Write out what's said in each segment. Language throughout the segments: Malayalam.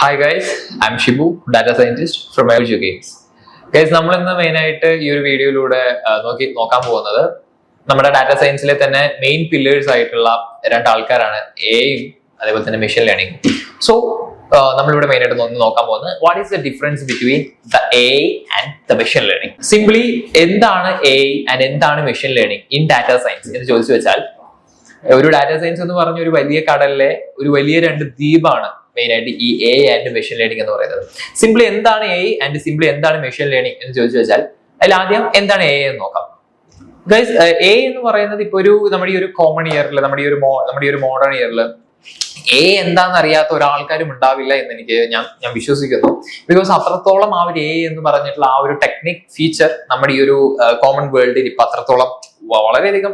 Hi guys, I'm Shibu, data scientist from Airju Games. Guys, നമ്മൾ ഇന്ന് മെയിൻ ആയിട്ട് ഈ ഒരു വീഡിയോയിലൂടെ നോക്കാൻ പോകുന്നത് നമ്മുടെ ഡാറ്റാ സയൻസിലെ തന്നെ മെയിൻ പില്ലേഴ്സ് ആയിട്ടുള്ള രണ്ട് ആൾക്കാരാണ് എയും അതേപോലെ തന്നെ മെഷീൻ ലേണിംഗ്. സോ നമ്മളിവിടെ മെയിൻ ആയിട്ട് നോക്കാൻ പോകുന്നത് what is the difference between the A and the machine learning. Simply എന്താണ് എ ആൻഡ് എന്താണ് machine learning in data science എന്ന് ചോദിച്ചു വെച്ചാൽ, ഒരു ഡാറ്റാ സയൻസ് എന്ന് പറഞ്ഞ ഒരു വലിയ കടലിലെ ഒരു വലിയ രണ്ട് ദ്വീപാണ് മെയിൻ ആയിട്ട് ഈ എ ആൻഡ് മെഷീൻ ലേണിംഗ് എന്ന് പറയുന്നത്. സിംപ്ലി എന്താണ് എ ആൻഡ് സിംപ്ലി എന്താണ് മെഷീൻ ലേണിംഗ് എന്ന് ചോദിച്ചു വെച്ചാൽ, അതിൽ ആദ്യം എന്താണ് എ എന്ന് നോക്കാം. ഗൈസ്, എ എന്ന് പറയുന്നത് ഇപ്പൊ നമ്മുടെ ഈ ഒരു കോമൺ ഇയറിൽ, നമ്മുടെ ഈ ഒരു മോഡേൺ ഇയറിൽ എ എന്താണെന്ന് അറിയാത്ത ഒരാൾക്കാരും ഉണ്ടാവില്ല എന്ന് ഞാൻ വിശ്വസിക്കുന്നു. ബിക്കോസ് അത്രത്തോളം ആ ഒരു എ എന്ന് പറഞ്ഞിട്ടുള്ള ആ ഒരു ടെക്നിക് ഫീച്ചർ നമ്മുടെ ഈ ഒരു കോമൺ വേൾഡിൽ ഇപ്പൊ അത്രത്തോളം വളരെയധികം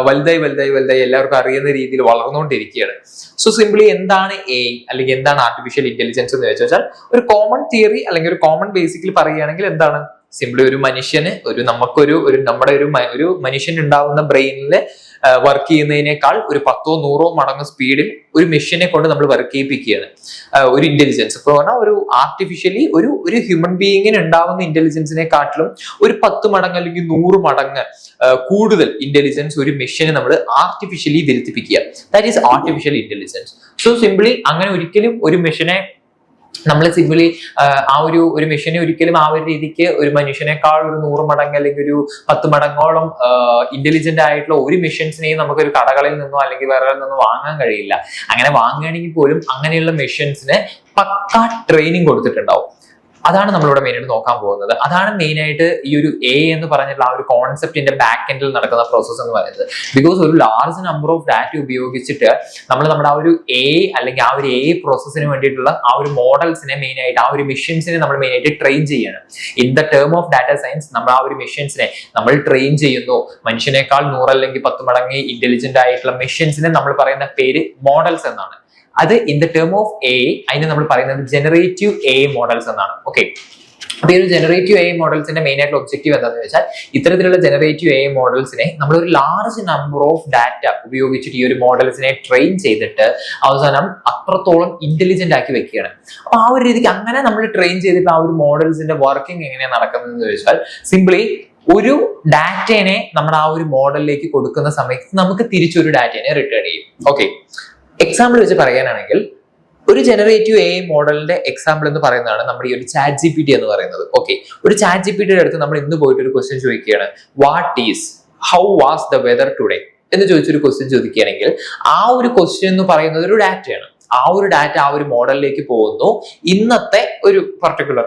വലുതായി എല്ലാവർക്കും അറിയുന്ന രീതിയിൽ വളർന്നുകൊണ്ടിരിക്കുകയാണ്. സോ സിംപ്ലി എന്താണ് എ അല്ലെങ്കിൽ എന്താണ് ആർട്ടിഫിഷ്യൽ ഇന്റലിജൻസ് എന്ന് വെച്ചാൽ, ഒരു കോമൺ തിയറി അല്ലെങ്കിൽ ഒരു കോമൺ ബേസിക്കലി പറയുകയാണെങ്കിൽ എന്താണ് സിംപ്ലി ഒരു മനുഷ്യന് നമ്മുടെ ഒരു മനുഷ്യൻ ഉണ്ടാവുന്ന ബ്രെയിനിൽ വർക്ക് ചെയ്യുന്നതിനേക്കാൾ ഒരു 10 or 100 മടങ്ങ് സ്പീഡിൽ ഒരു മെഷീനെ കൊണ്ട് നമ്മൾ വർക്ക് ചെയ്യിപ്പിക്കുകയാണ് ഒരു ഇന്റലിജൻസ്. ഇപ്പൊ പറഞ്ഞാൽ ഒരു ആർട്ടിഫിഷ്യലി ഒരു ഹ്യൂമൻ ബീയിങ്ങിന് ഉണ്ടാവുന്ന ഇന്റലിജൻസിനെക്കാട്ടിലും ഒരു 10 മടങ്ങ് അല്ലെങ്കിൽ 100 മടങ്ങ് കൂടുതൽ ഇന്റലിജൻസ് ഒരു മെഷീനെ നമ്മൾ ആർട്ടിഫിഷ്യലി വരുത്തിപ്പിക്കുക. That is artificial intelligence. So simply അങ്ങനെ ഒരിക്കലും ഒരു മെഷീനെ നമ്മൾ സിംപ്ലി ഒരു മെഷീനെ ഒരിക്കലും ആ ഒരു രീതിക്ക് ഒരു മനുഷ്യനേക്കാൾ ഒരു 100 മടങ്ങ് അല്ലെങ്കിൽ ഒരു 10 മടങ്ങോളം ഇന്റലിജന്റ് ആയിട്ടുള്ള ഒരു മെഷീൻസിനെയും നമുക്ക് ഒരു കടകളിൽ നിന്നോ അല്ലെങ്കിൽ വേറെ നിന്നോ വാങ്ങാൻ കഴിയില്ല. അങ്ങനെ വാങ്ങുകയാണെങ്കിൽ പോലും അങ്ങനെയുള്ള മെഷീൻസിന് പക്കാ ട്രെയിനിങ് കൊടുത്തിട്ടുണ്ടാവും. അതാണ് നമ്മളിവിടെ മെയിൻ ആയിട്ട് നോക്കാൻ പോകുന്നത്. അതാണ് മെയിൻ ആയിട്ട് ഈ ഒരു എ എന്ന് പറഞ്ഞിട്ടുള്ള ആ ഒരു കോൺസെപ്റ്റിന്റെ ബാക്ക് എൻഡിൽ നടക്കുന്ന പ്രോസസ് എന്ന് പറയുന്നത്. ബിക്കോസ് ഒരു ലാർജ് നമ്പർ ഓഫ് ഡാറ്റ ഉപയോഗിച്ചിട്ട് നമ്മുടെ ആ ഒരു എ അല്ലെങ്കിൽ ആ ഒരു എ പ്രോസസ്സിന് വേണ്ടിയിട്ടുള്ള ആ ഒരു മോഡൽസിനെ മെയിൻ ആയിട്ട് ആ ഒരു മെഷീൻസിനെ നമ്മൾ മെയിൻ ആയിട്ട് ട്രെയിൻ ചെയ്യണം. In the term of data science നമ്മൾ ആ ഒരു മെഷീൻസിനെ നമ്മൾ ട്രെയിൻ ചെയ്യുന്നു. മനുഷ്യനേക്കാൾ 100 അല്ലെങ്കിൽ 10 മടങ്ങ് ഇന്റലിജന്റ് ആയിട്ടുള്ള മെഷീൻസിനെ നമ്മൾ പറയുന്ന പേര് മോഡൽസ് എന്നാണ്. അത് in the term of A അതിന് നമ്മൾ പറയുന്നത് ജനറേറ്റീവ് എ മോഡൽസ് എന്നാണ്. ഓക്കെ, അപ്പൊ ഈ ഒരു ജനറേറ്റീവ് എ മോഡൽസിന്റെ മെയിൻ ആയിട്ടുള്ള ഒബ്ജക്റ്റീവ് എന്താണെന്ന് വെച്ചാൽ, ഇത്തരത്തിലുള്ള ജനറേറ്റീവ് എ മോഡൽസിനെ നമ്മൾ ഒരു ലാർജ് നമ്പർ ഓഫ് ഡാറ്റ ഉപയോഗിച്ചിട്ട് ഈ ഒരു മോഡൽസിനെ ട്രെയിൻ ചെയ്തിട്ട് അവസാനം അത്രത്തോളം ഇന്റലിജന്റ് ആക്കി വെക്കുകയാണ്. അപ്പൊ ആ ഒരു രീതിക്ക് അങ്ങനെ നമ്മൾ ട്രെയിൻ ചെയ്തിട്ട് ആ ഒരു മോഡൽസിന്റെ വർക്കിംഗ് എങ്ങനെയാണ് നടക്കുന്നതെന്ന് ചോദിച്ചാൽ, സിംപ്ലി ഒരു ഡാറ്റേനെ നമ്മൾ ആ ഒരു മോഡലിലേക്ക് കൊടുക്കുന്ന സമയത്ത് നമുക്ക് തിരിച്ചൊരു ഡാറ്റേനെ റിട്ടേൺ ചെയ്യും. ഓക്കെ, എക്സാമ്പിൾ വെച്ച് പറയാനാണെങ്കിൽ ഒരു ജനറേറ്റീവ് എ മോഡലിന്റെ എക്സാമ്പിൾ എന്ന് പറയുന്നതാണ് നമ്മുടെ ഈ ഒരു ചാറ്റ് GPT എന്ന് പറയുന്നത്. ഓക്കെ, ഒരു ചാറ്റ് GPTയുടെ അടുത്ത് നമ്മൾ ഇന്ന് പോയിട്ട് ഒരു ക്വസ്റ്റ്യൻ ചോദിക്കുകയാണ്, how was the weather today എന്ന് ചോദിച്ചൊരു ക്വസ്റ്റ്യൻ ചോദിക്കുകയാണെങ്കിൽ ആ ഒരു ക്വസ്റ്റ്യൻ എന്ന് പറയുന്നത് ഒരു ഡാറ്റയാണ്. ആ ഒരു ഡാറ്റ ആ ഒരു മോഡലിലേക്ക് പോകുന്നു. ഇന്നത്തെ ഒരു പർട്ടിക്കുലർ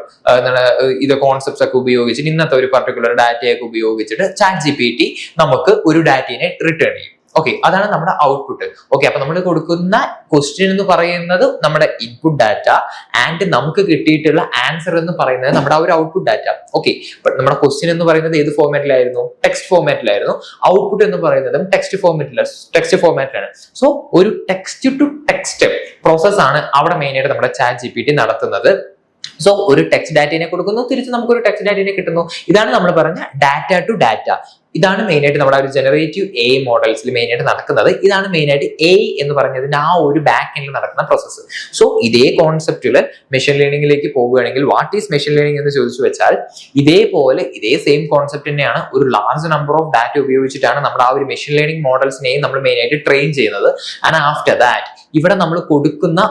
ഇത് കോൺസെപ്റ്റ്സ് ഒക്കെ ഉപയോഗിച്ചിട്ട് ഇന്നത്തെ ഒരു പർട്ടിക്കുലർ ഡാറ്റയൊക്കെ ഉപയോഗിച്ചിട്ട് ചാറ്റ് GPT നമുക്ക് ഒരു ഡാറ്റയെ റിട്ടേൺ ചെയ്യും. ഓക്കെ, അതാണ് നമ്മുടെ ഔട്ട്പുട്ട്. ഓക്കെ, അപ്പൊ നമ്മൾ കൊടുക്കുന്ന ക്വസ്റ്റ്യൻ എന്ന് പറയുന്നത് നമ്മുടെ ഇൻപുട്ട് ഡാറ്റ ആൻഡ് നമുക്ക് കിട്ടിയിട്ടുള്ള ആൻസർ എന്ന് പറയുന്നത് നമ്മുടെ ആ ഒരു ഔട്ട്പുട്ട് ഡാറ്റ. ഓക്കെ, ബട്ട് നമ്മുടെ ക്വസ്റ്റ്യൻ എന്ന് പറയുന്നത് ഏത് ഫോർമാറ്റിലായിരുന്നു? ടെക്സ്റ്റ് ഫോർമാറ്റിലായിരുന്നു. ഔട്ട്പുട്ട് എന്ന് പറയുന്നതും ടെക്സ്റ്റ് ഫോർമാറ്റിലാണ്. സോ ഒരു ടെക്സ്റ്റ് ടു ടെക്സ്റ്റ് പ്രോസസ് ആണ് അവിടെ മെയിൻ ആയിട്ട് നമ്മുടെ ചാറ്റ് GPT നടത്തുന്നത്. സോ ഒരു ടെക്സ്റ്റ് ഡാറ്റയെ കൊടുക്കുന്നു, തിരിച്ച് നമുക്കൊരു ടെക്സ്റ്റ് ഡാറ്റയെ കിട്ടുന്നു. ഇതാണ് നമ്മൾ പറഞ്ഞ ഡാറ്റ ടു ഡാറ്റ. ഇതാണ് മെയിൻ ആയിട്ട് നമ്മുടെ ഒരു ജനറേറ്റീവ് എ മോഡൽസിൽ മെയിൻ ആയിട്ട് നടക്കുന്നത്. ഇതാണ് മെയിൻ ആയിട്ട് എ എന്ന് പറഞ്ഞതിന്റെ ആ ഒരു ബാക്ക് എൻഡിൽ നടക്കുന്ന പ്രോസസ്സ്. സോ ഇതേ കോൺസെപ്റ്റില് മെഷീൻ ലേണിംഗിലേക്ക് പോവുകയാണെങ്കിൽ വാട്ട് ഈസ് മെഷീൻ ലേണിംഗ് എന്ന് ചോദിച്ചു വെച്ചാൽ, ഇതേ സെയിം കോൺസെപ്റ്റ് തന്നെയാണ്. ഒരു ലാർജ് നമ്പർ ഓഫ് ഡാറ്റ ഉപയോഗിച്ചിട്ടാണ് നമ്മൾ ആ ഒരു മെഷീൻ ലേണിംഗ് മോഡൽസിനെയും നമ്മൾ മെയിൻ ആയിട്ട് ട്രെയിൻ ചെയ്യുന്നത്. ആൻഡ് ആഫ്റ്റർ ദാറ്റ് ഇവിടെ നമ്മൾ കൊടുക്കുന്ന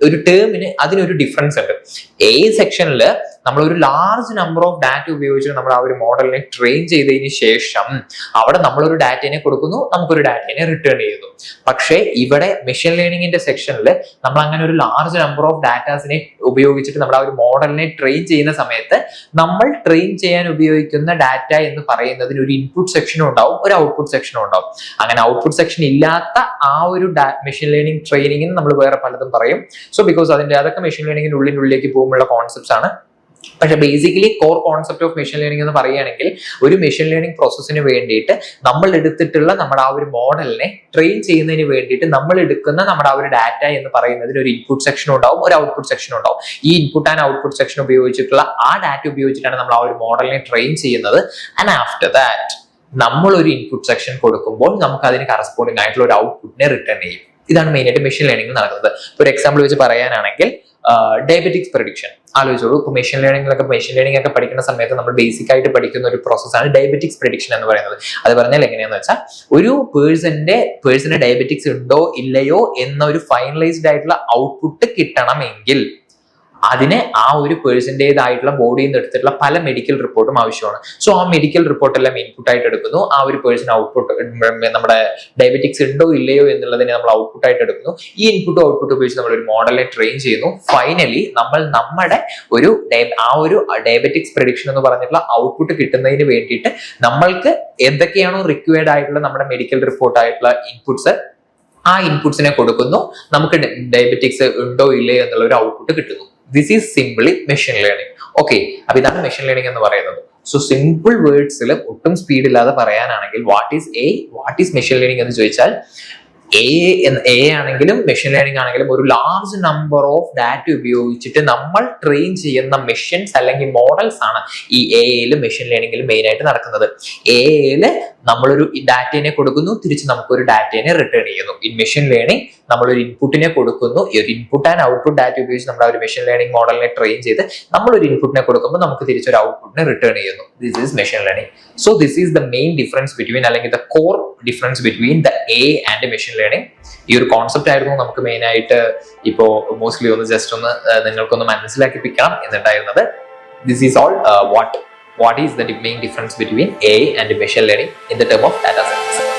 ഒരു ടേമിന് അതിനൊരു ഡിഫറൻസ് ഉണ്ട്. എ സെക്ഷനിൽ നമ്മൾ ഒരു ലാർജ് നമ്പർ ഓഫ് ഡാറ്റ ഉപയോഗിച്ച് നമ്മൾ ആ ഒരു മോഡലിനെ ട്രെയിൻ ചെയ്തതിന് ശേഷം അവിടെ നമ്മളൊരു ഡാറ്റയെ കൊടുക്കുന്നു, നമുക്കൊരു ഡാറ്റയെ റിട്ടേൺ ചെയ്യുന്നു. പക്ഷേ ഇവിടെ മെഷീൻ ലേണിംഗിന്റെ സെക്ഷനിൽ നമ്മൾ അങ്ങനെ ഒരു ലാർജ് നമ്പർ ഓഫ് ഡാറ്റാസിനെ ഉപയോഗിച്ചിട്ട് നമ്മൾ ആ ഒരു മോഡലിനെ ട്രെയിൻ ചെയ്യുന്ന സമയത്ത് നമ്മൾ ട്രെയിൻ ചെയ്യാൻ ഉപയോഗിക്കുന്ന ഡാറ്റ എന്ന് പറയുന്നതിന് ഒരു ഇൻപുട്ട് സെക്ഷനും ഉണ്ടാവും, ഒരു ഔട്ട്പുട്ട് സെക്ഷനും ഉണ്ടാവും. അങ്ങനെ ഔട്ട്പുട്ട് സെക്ഷൻ ഇല്ലാത്ത ആ ഒരു മെഷീൻ ലേണിംഗ് ട്രെയിനിങ്ങിന് നമ്മൾ വേറെ പലതും പറയും. സോ ബിക്കോസ് അതൊക്കെ മെഷീൻ ലേണിംഗിന്റെ ഉള്ളിലേക്ക് പോകുമ്പോഴുള്ള കോൺസെപ്റ്റ്സ് ആണ്. പക്ഷെ basically core concept of machine learning എന്ന് പറയുകയാണെങ്കിൽ, ഒരു മെഷീൻ ലേണിംഗ് പ്രോസസ്സിന് വേണ്ടിയിട്ട് നമ്മൾ എടുത്തിട്ടുള്ള നമ്മുടെ ആ ഒരു മോഡലിനെ ട്രെയിൻ ചെയ്യുന്നതിന് വേണ്ടിയിട്ട് നമ്മൾ എടുക്കുന്ന നമ്മുടെ ആ ഒരു ഡാറ്റ എന്ന് പറയുന്നതിന് ഒരു ഇൻപുട്ട് സെക്ഷൻ ഉണ്ടാവും, ഒരു ഔട്ട്പുട്ട് സെക്ഷൻ ഉണ്ടാവും. ഈ ഇൻപുട്ട് ആൻഡ് ഔട്ട്പുട്ട് സെക്ഷൻ ഉപയോഗിച്ചിട്ടുള്ള ആ ഡാറ്റ ഉപയോഗിച്ചിട്ടാണ് നമ്മൾ ആ ഒരു മോഡലിനെ ട്രെയിൻ ചെയ്യുന്നത്. ആൻഡ് ആഫ്റ്റർ ദാറ്റ് നമ്മൾ ഒരു ഇൻപുട്ട് സെക്ഷൻ കൊടുക്കുമ്പോൾ നമുക്ക് അതിന് കറസ്പോണ്ടിങ് ആയിട്ടുള്ള ഒരു ഔട്ട്പുട്ടിനെ റിട്ടേൺ ചെയ്യും. ഇതാണ് മെയിൻ ആയിട്ട് മെഷീൻ ലേണിംഗ് നടക്കുന്നത്. ഒരു എക്സാമ്പിൾ വെച്ച് പറയാനാണെങ്കിൽ ഡയബറ്റിക്സ് പ്രഡിക്ഷൻ ആലോചിച്ചോളൂ. ഇപ്പൊ മെഷീൻ ലേണിംഗ് ഒക്കെ പഠിക്കുന്ന സമയത്ത് നമ്മൾ ബേസിക് ആയിട്ട് പഠിക്കുന്ന ഒരു പ്രോസസ്സാണ് ഡയബറ്റിക്സ് പ്രഡിക്ഷൻ എന്ന് പറയുന്നത്. അത് പറഞ്ഞാൽ എങ്ങനെയാന്ന് വെച്ചാൽ ഒരു പേഴ്സണ് ഡയബറ്റിക്സ് ഉണ്ടോ ഇല്ലയോ എന്ന ഒരു ഫൈനലൈസ്ഡ് ആയിട്ടുള്ള ഔട്ട്പുട്ട് കിട്ടണമെങ്കിൽ അതിന് ആ ഒരു പേഴ്സന്റേതായിട്ടുള്ള ബോഡിയിൽ നിന്ന് എടുത്തിട്ടുള്ള പല മെഡിക്കൽ റിപ്പോർട്ടും ആവശ്യമാണ്. സോ ആ മെഡിക്കൽ റിപ്പോർട്ട് എല്ലാം ഇൻപുട്ട് ആയിട്ട് എടുക്കുന്നു. ആ ഒരു പേഴ്സൺ ഔട്ട്പുട്ട് നമ്മുടെ ഡയബറ്റിക്സ് ഉണ്ടോ ഇല്ലയോ എന്നുള്ളതിനെ നമ്മൾ ഔട്ട്പുട്ട് ആയിട്ട് എടുക്കുന്നു. ഈ ഇൻപുട്ടും ഔട്ട്പുട്ടും ഉപയോഗിച്ച് നമ്മൾ ഒരു മോഡലിനെ ട്രെയിൻ ചെയ്യുന്നു. ഫൈനലി നമ്മൾ നമ്മുടെ ഒരു ഡയബറ്റിക്സ് പ്രഡിക്ഷൻ എന്ന് പറഞ്ഞിട്ടുള്ള ഔട്ട്പുട്ട് കിട്ടുന്നതിന് വേണ്ടിയിട്ട് നമ്മൾക്ക് എന്തൊക്കെയാണോ റിക്വയർഡ് ആയിട്ടുള്ള നമ്മുടെ മെഡിക്കൽ റിപ്പോർട്ട് ആയിട്ടുള്ള ഇൻപുട്സ്, ആ ഇൻപുട്സിനെ കൊടുക്കുന്നു. നമുക്ക് ഡയബറ്റിക്സ് ഉണ്ടോ ഇല്ലയോ എന്നുള്ള ഒരു ഔട്ട്പുട്ട് കിട്ടുന്നു. This is simply machine learning. Okay, അപ്പൊ ഇതാണ് മെഷീൻ ലേണിംഗ് എന്ന് പറയുന്നത്. സോ സിമ്പിൾ വേർഡ്സിൽ ഒട്ടും സ്പീഡ് ഇല്ലാതെ പറയാനാണെങ്കിൽ വാട്ട് ഈസ് മെഷീൻ ലേണിംഗ് എന്ന് ചോദിച്ചാൽ എ ആണെങ്കിലും മെഷീൻ ലേണിംഗ് ആണെങ്കിലും ഒരു ലാർജ് നമ്പർ ഓഫ് ഡാറ്റ ഉപയോഗിച്ചിട്ട് നമ്മൾ ട്രെയിൻ ചെയ്യുന്ന മെഷീൻസ് അല്ലെങ്കിൽ മോഡൽസ് ആണ് ഈ എയിൽ മെഷീൻ ലേണിംഗിൽ മെയിൻ ആയിട്ട് നടക്കുന്നത്. എയിൽ നമ്മളൊരു ഡാറ്റയെ കൊടുക്കുന്നു, തിരിച്ച് നമുക്കൊരു ഡാറ്റയെ റിട്ടേൺ ചെയ്യുന്നു. ഇൻ മെഷീൻ ലേണിംഗ് നമ്മളൊരു ഇൻപുട്ടിനെ കൊടുക്കുന്നു, ഈ ഒരു ഇൻപുട്ട് ആൻഡ് ഔട്ട്പുട്ട് ഡാറ്റ ഉപയോഗിച്ച് നമ്മൾ ആ ഒരു മെഷീൻ ലേണിംഗ് മോഡലിനെ ട്രെയിൻ ചെയ്ത് നമ്മളൊരു ഇൻപുട്ടിനെ കൊടുക്കുമ്പോൾ നമുക്ക് തിരിച്ചൊരു ഔട്ട്പുട്ടിനെ റിട്ടേൺ ചെയ്യുന്നു. This is machine learning. So this is the main difference between അല്ലെങ്കിൽ the core difference between the A and machine learning. ഈ ഒരു കോൺസെപ്റ്റ് ആയിരുന്നു നമുക്ക് മെയിൻ ആയിട്ട് ഇപ്പോ മോസ്റ്റ്ലി ജസ്റ്റ് ഒന്ന് നിങ്ങൾക്കൊന്ന് മനസ്സിലാക്കിപ്പിക്കണം എന്നുണ്ടായിരുന്നത്. This is all what is the main difference between AI and machine learning in the term of data science.